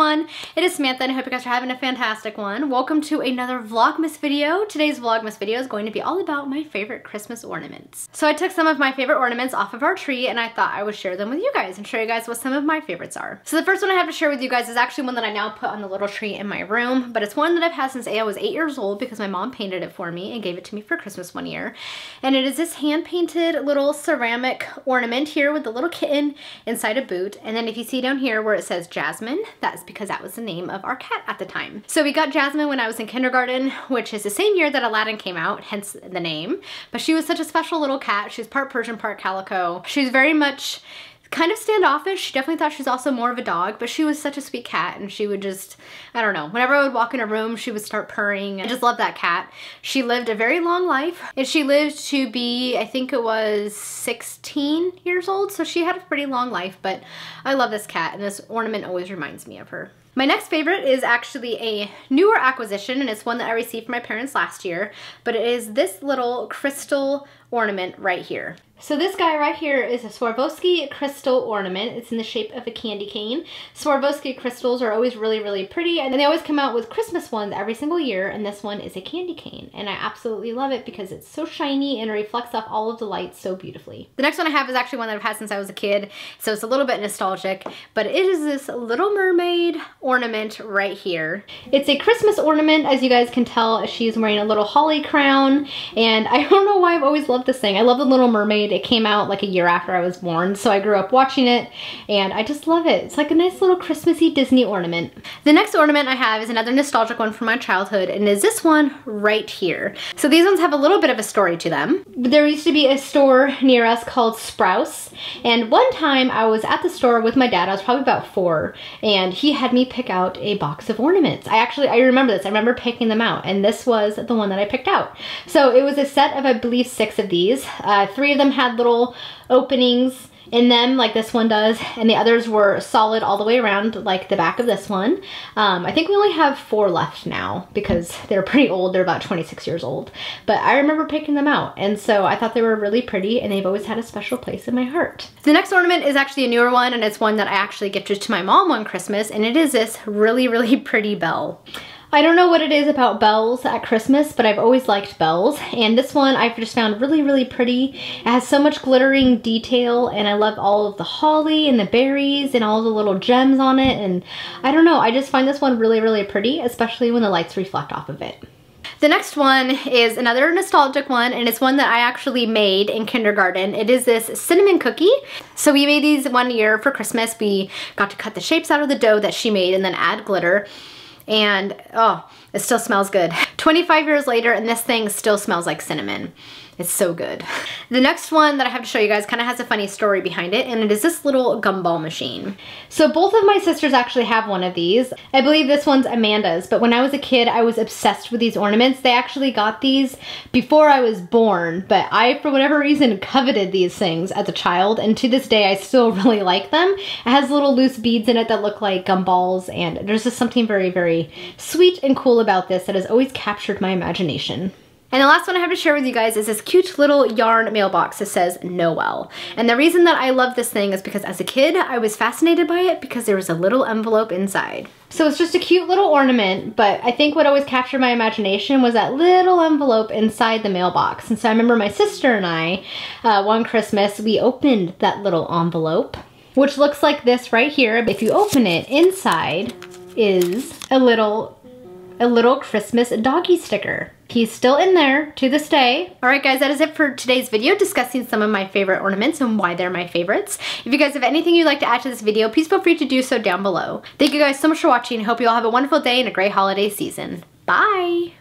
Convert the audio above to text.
everyone, it is Samantha and I hope you guys are having a fantastic one. Welcome to another Vlogmas video. Today's Vlogmas video is going to be all about my favorite Christmas ornaments. So I took some of my favorite ornaments off of our tree and I thought I would share them with you guys and show you guys what some of my favorites are. So the first one I have to share with you guys is actually one that I now put on the little tree in my room, but it's one that I've had since I was 8 years old because my mom painted it for me and gave it to me for Christmas one year. And it is this hand-painted little ceramic ornament here with the little kitten inside a boot. And then if you see down here where it says Jasmine, that's because that was the name of our cat at the time. So we got Jasmine when I was in kindergarten, which is the same year that Aladdin came out, hence the name. But she was such a special little cat. She was part Persian, part calico. She was very much kind of standoffish. She definitely thought she was also more of a dog, but she was such a sweet cat and she would just, I don't know, whenever I would walk in a room, she would start purring. I just love that cat. She lived a very long life and she lived to be, I think it was 16 years old. So she had a pretty long life, but I love this cat and this ornament always reminds me of her. My next favorite is actually a newer acquisition and it's one that I received from my parents last year, but it is this little crystal ornament right here. So this guy right here is a Swarovski crystal ornament. It's in the shape of a candy cane. Swarovski crystals are always really, really pretty and they always come out with Christmas ones every single year, and this one is a candy cane and I absolutely love it because it's so shiny and it reflects off all of the lights so beautifully. The next one I have is actually one that I've had since I was a kid, so it's a little bit nostalgic, but it is this Little Mermaid ornament right here. It's a Christmas ornament, as you guys can tell. She's wearing a little holly crown and I don't know why I've always loved this thing. I love the Little Mermaid. It came out like a year after I was born, so I grew up watching it and I just love it. It's like a nice little Christmassy Disney ornament. The next ornament I have is another nostalgic one from my childhood, and is this one right here. So these ones have a little bit of a story to them. There used to be a store near us called Sprouse, and one time I was at the store with my dad. I was probably about 4 and he had me pick out a box of ornaments. I remember this. I remember picking them out and this was the one that I picked out. So it was a set of, I believe, 6 of these. 3 of them had little openings in them like this one does, and the others were solid all the way around like the back of this one. I think we only have 4 left now because they're pretty old. They're about 26 years old, but I remember picking them out and so I thought they were really pretty and they've always had a special place in my heart. The next ornament is actually a newer one and it's one that I actually gifted to my mom one Christmas, and it is this really, really pretty bell. I don't know what it is about bells at Christmas, but I've always liked bells. And this one I've just found really, really pretty. It has so much glittering detail and I love all of the holly and the berries and all the little gems on it. And I don't know, I just find this one really, really pretty, especially when the lights reflect off of it. The next one is another nostalgic one, and it's one that I actually made in kindergarten. It is this cinnamon cookie. So we made these one year for Christmas. We got to cut the shapes out of the dough that she made and then add glitter. And oh, it still smells good. 25 years later and this thing still smells like cinnamon. It's so good. The next one that I have to show you guys kind of has a funny story behind it, and it is this little Gumball Machine. So both of my sisters actually have one of these. I believe this one's Amanda's, but when I was a kid I was obsessed with these ornaments. They actually got these before I was born, but I, for whatever reason, coveted these things as a child, and to this day I still really like them. It has little loose beads in it that look like gumballs, and there's just something very, very sweet and cool about this that has always captured my imagination. And the last one I have to share with you guys is this cute little yarn mailbox that says Noel. And the reason that I love this thing is because as a kid, I was fascinated by it because there was a little envelope inside. So it's just a cute little ornament, but I think what always captured my imagination was that little envelope inside the mailbox. And so I remember my sister and I, one Christmas, we opened that little envelope, which looks like this right here. If you open it, inside is a little Christmas doggy sticker. He's still in there to this day. All right, guys, that is it for today's video discussing some of my favorite ornaments and why they're my favorites. If you guys have anything you'd like to add to this video, please feel free to do so down below. Thank you guys so much for watching. Hope you all have a wonderful day and a great holiday season. Bye.